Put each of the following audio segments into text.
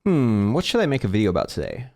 What should I make a video about today?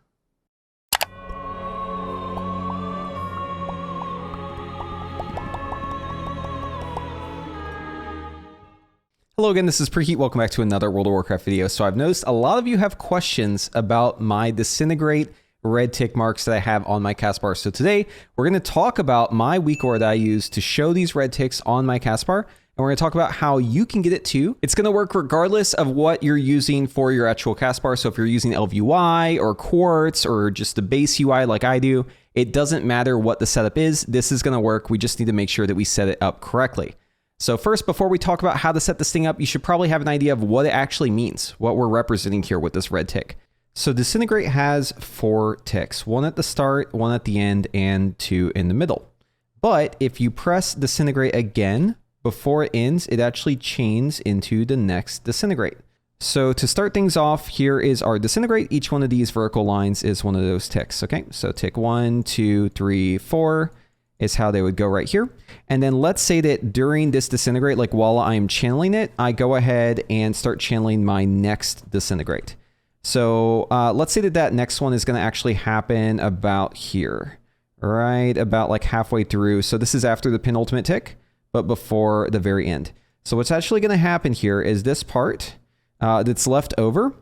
Hello again, this is Preheat. Welcome back to another World of Warcraft video. So I've noticed a lot of you have questions about my Disintegrate red tick marks that I have on my castbar. So today we're going to talk about my weakaura that I use to show these red ticks on my castbar. And we're going to talk about how you can get it too. It's going to work regardless of what you're using for your actual castbar. So if you're using LVUI or Quartz or just the base UI like I do, it doesn't matter what the setup is. This is going to work. We just need to make sure that we set it up correctly. So first, before we talk about how to set this thing up, you should probably have an idea of what it actually means, what we're representing here with this red tick. So Disintegrate has 4 ticks, 1 at the start, 1 at the end, and 2 in the middle. But if you press Disintegrate again, before it ends, it actually chains into the next Disintegrate. So to start things off, here is our Disintegrate. Each one of these vertical lines is one of those ticks, okay? So tick 1, 2, 3, 4 is how they would go right here. And then let's say that during this Disintegrate, like while I'm channeling it, I go ahead and start channeling my next Disintegrate. So let's say that that next one is going to actually happen about here, right? About like halfway through. So this is after the penultimate tick, but before the very end. So what's actually going to happen here is this part that's left over.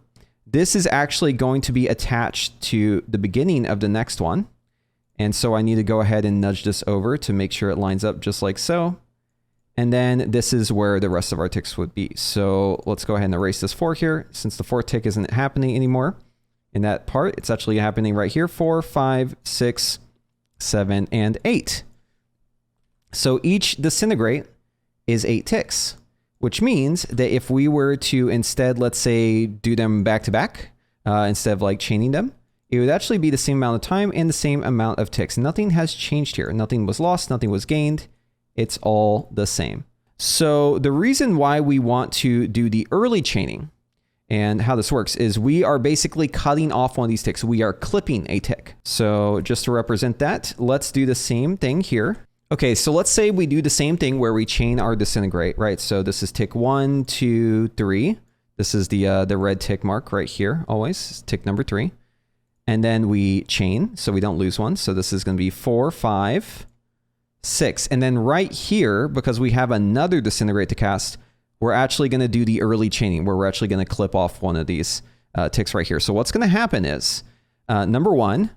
This is actually going to be attached to the beginning of the next one. And so I need to go ahead and nudge this over to make sure it lines up just like so. And then this is where the rest of our ticks would be. So let's go ahead and erase this 4 here. Since the 4th tick isn't happening anymore in that part, it's actually happening right here. 4, 5, 6, 7, and 8. So each Disintegrate is 8 ticks, which means that if we were to instead, let's say, do them back to back, instead of like chaining them, it would actually be the same amount of time and the same amount of ticks. Nothing has changed here. Nothing was lost, nothing was gained. It's all the same. So the reason why we want to do the early chaining and how this works is we are basically cutting off one of these ticks. We are clipping a tick. So just to represent that, let's do the same thing here. Okay, so let's say we do the same thing where we chain our Disintegrate, right? So this is tick 1, 2, 3. This is the red tick mark right here, always, tick number 3. And then we chain, so we don't lose one. So this is going to be 4, 5, 6. And then right here, because we have another Disintegrate to cast, we're actually going to do the early chaining, where we're actually going to clip off one of these ticks right here. So what's going to happen is, number 1,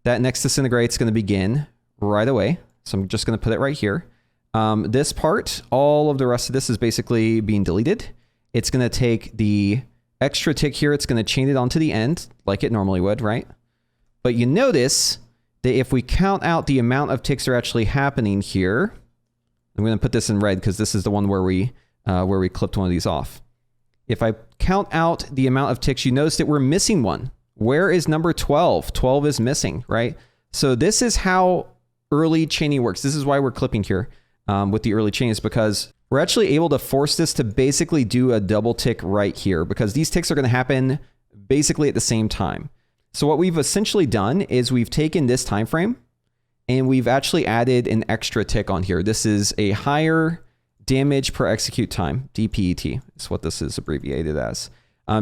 that next Disintegrate is going to begin right away. So I'm just going to put it right here. This part, all of the rest of this is basically being deleted. It's going to take the extra tick here. It's going to chain it onto the end like it normally would, right? But you notice that if we count out the amount of ticks that are actually happening here, I'm going to put this in red because this is the one where we clipped one of these off. If I count out the amount of ticks, you notice that we're missing one. Where is number 12? 12 is missing, right? So this is how early chaining works. This is why we're clipping here with the early chains, because we're actually able to force this to basically do a double tick right here, because these ticks are going to happen basically at the same time. So what we've essentially done is we've taken this time frame and we've actually added an extra tick on here. This is a higher damage per execute time, DPET is what this is abbreviated as.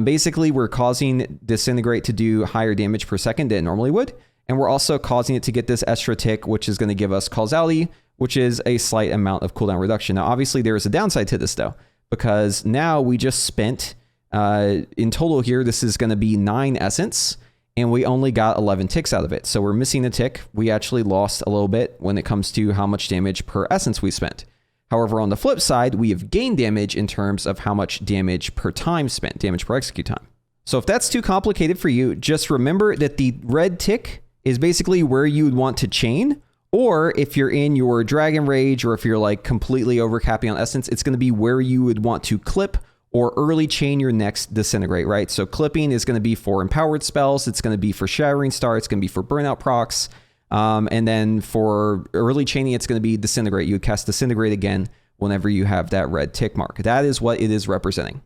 Basically, we're causing Disintegrate to do higher damage per second than it normally would. And we're also causing it to get this extra tick, which is going to give us causality, which is a slight amount of cooldown reduction. Now, obviously, there is a downside to this, though, because now we just spent, in total here, this is going to be 9 essence, and we only got 11 ticks out of it. So we're missing a tick. We actually lost a little bit when it comes to how much damage per essence we spent. However, on the flip side, we have gained damage in terms of how much damage per time spent, damage per execute time. So if that's too complicated for you, just remember that the red tick is basically where you would want to chain, or if you're in your Dragon Rage, or if you're like completely overcapping on essence, it's going to be where you would want to clip or early chain your next Disintegrate, right? So clipping is going to be for empowered spells, it's going to be for Shattering Star, it's going to be for burnout procs, and then for early chaining, it's going to be Disintegrate. You would cast Disintegrate again whenever you have that red tick mark. That is what it is representing.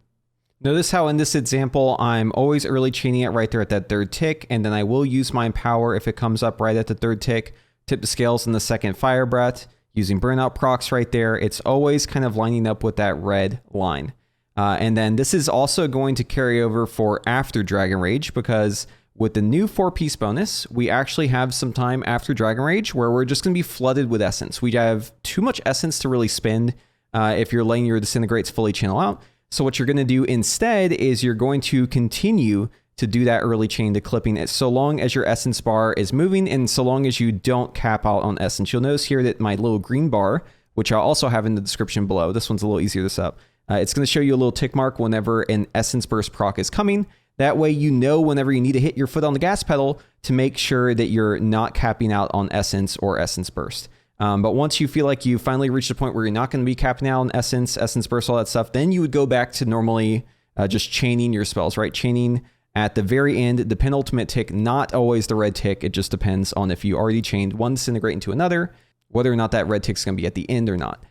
Notice how in this example, I'm always early chaining it right there at that 3rd tick, and then I will use my Empower if it comes up right at the 3rd tick, tip the scales in the 2nd Fire Breath, using burnout procs right there. It's always kind of lining up with that red line. And then this is also going to carry over for after Dragon Rage, because with the new 4-piece bonus, we actually have some time after Dragon Rage where we're just going to be flooded with essence. We have too much essence to really spend if you're letting your Disintegrates fully channel out. So what you're going to do instead is you're going to continue to do that early chain to clipping it so long as your essence bar is moving and so long as you don't cap out on essence. You'll notice here that my little green bar, which I'll also have in the description below, this one's a little easier to set up. It's going to show you a little tick mark whenever an essence burst proc is coming. That way you know whenever you need to hit your foot on the gas pedal to make sure that you're not capping out on essence or essence burst. But once you feel like you finally reached a point where you're not going to be capping out on essence burst, all that stuff, then you would go back to normally just chaining your spells, right? Chaining at the very end, the penultimate tick, not always the red tick. It just depends on if you already chained one Disintegrate into another, whether or not that red tick's going to be at the end or not.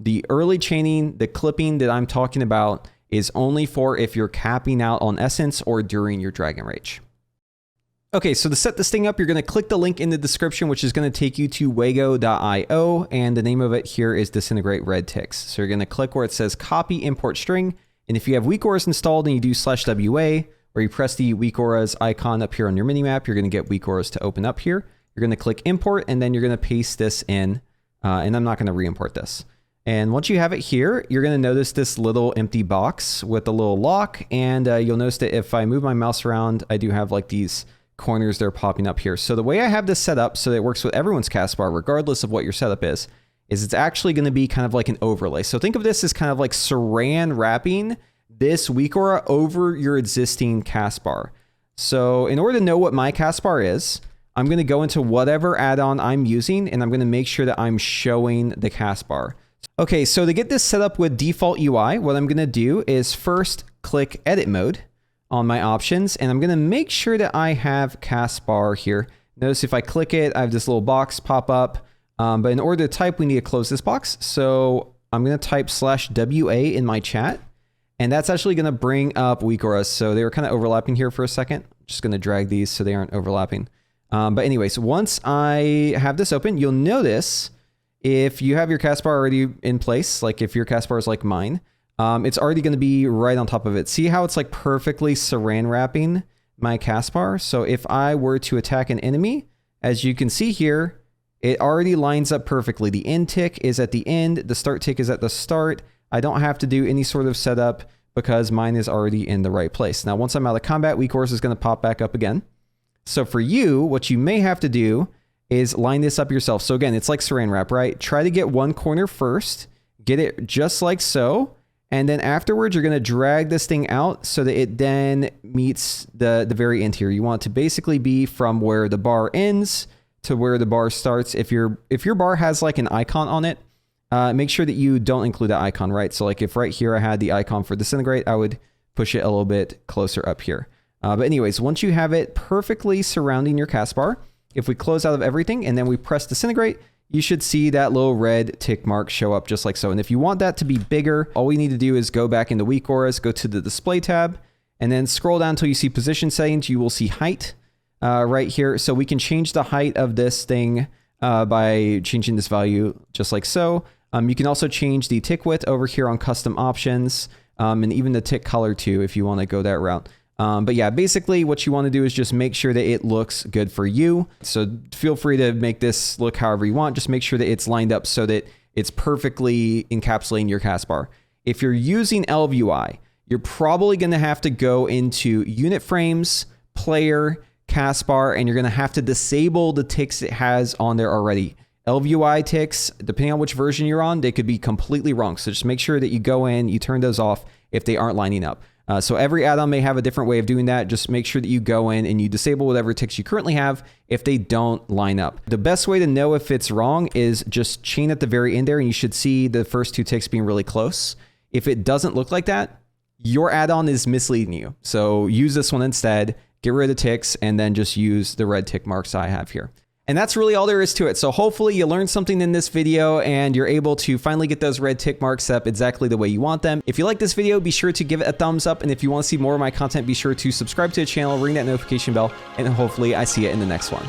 The early chaining, the clipping that I'm talking about is only for if you're capping out on essence or during your Dragon Rage. Okay, so to set this thing up, you're going to click the link in the description, which is going to take you to wago.io, and the name of it here is Disintegrate Red Ticks. So you're going to click where it says copy import string, and if you have weakauras installed and you do /WA, or you press the weakauras icon up here on your minimap, you're going to get weakauras to open up here. You're going to click import, and then you're going to paste this in, and I'm not going to re-import this. And once you have it here, you're going to notice this little empty box with a little lock. And you'll notice that if I move my mouse around, I do have like these corners that are popping up here. So the way I have this set up so that it works with everyone's castbar, regardless of what your setup is it's actually going to be kind of like an overlay. So think of this as kind of like saran wrapping this weakaura over your existing castbar. So in order to know what my castbar is, I'm going to go into whatever add-on I'm using, and I'm going to make sure that I'm showing the castbar. Okay, so to get this set up with default UI, what I'm going to do is first click edit mode on my options, and I'm going to make sure that I have castbar here. Notice if I click it, I have this little box pop up, but in order to type, we need to close this box. So I'm going to type /WA in my chat, and that's actually going to bring up weakauras. So they were kind of overlapping here for a second. Just going to drag these so they aren't overlapping. But anyways, once I have this open, you'll notice if you have your castbar already in place, like if your castbar is like mine, it's already going to be right on top of it. See how it's like perfectly saran wrapping my castbar? So if I were to attack an enemy, as you can see here, it already lines up perfectly. The end tick is at the end, the start tick is at the start. I don't have to do any sort of setup because mine is already in the right place. Now, once I'm out of combat, weakauras is going to pop back up again. So for you, what you may have to do is line this up yourself. So again, it's like saran wrap, right? Try to get one corner first, get it just like so. And then afterwards, you're going to drag this thing out so that it then meets the very end here. You want it to basically be from where the bar ends to where the bar starts. If your bar has like an icon on it, make sure that you don't include that icon, right? So like if right here I had the icon for Disintegrate, I would push it a little bit closer up here. But anyways, once you have it perfectly surrounding your castbar, if we close out of everything and then we press Disintegrate, you should see that little red tick mark show up just like so. And if you want that to be bigger, all we need to do is go back into weakauras, go to the display tab, and then scroll down until you see position settings. You will see height right here. So we can change the height of this thing by changing this value just like so. You can also change the tick width over here on custom options, and even the tick color too, if you want to go that route. But yeah, basically what you want to do is just make sure that it looks good for you. So feel free to make this look however you want. Just make sure that it's lined up so that it's perfectly encapsulating your castbar. If you're using LVUI, you're probably going to have to go into unit frames, player, castbar, and you're going to have to disable the ticks it has on there already. LVUI ticks, depending on which version you're on, they could be completely wrong. So just make sure that you go in, you turn those off if they aren't lining up. So every add-on may have a different way of doing that. Just make sure that you go in and you disable whatever ticks you currently have if they don't line up. The best way to know if it's wrong is just chain at the very end there, and you should see the first two ticks being really close. If it doesn't look like that, your add-on is misleading you. So use this one instead, get rid of the ticks, and then just use the red tick marks I have here. And that's really all there is to it. So hopefully you learned something in this video and you're able to finally get those red tick marks up exactly the way you want them. If you like this video, be sure to give it a thumbs up. And if you want to see more of my content, be sure to subscribe to the channel, ring that notification bell, and hopefully I see you in the next one.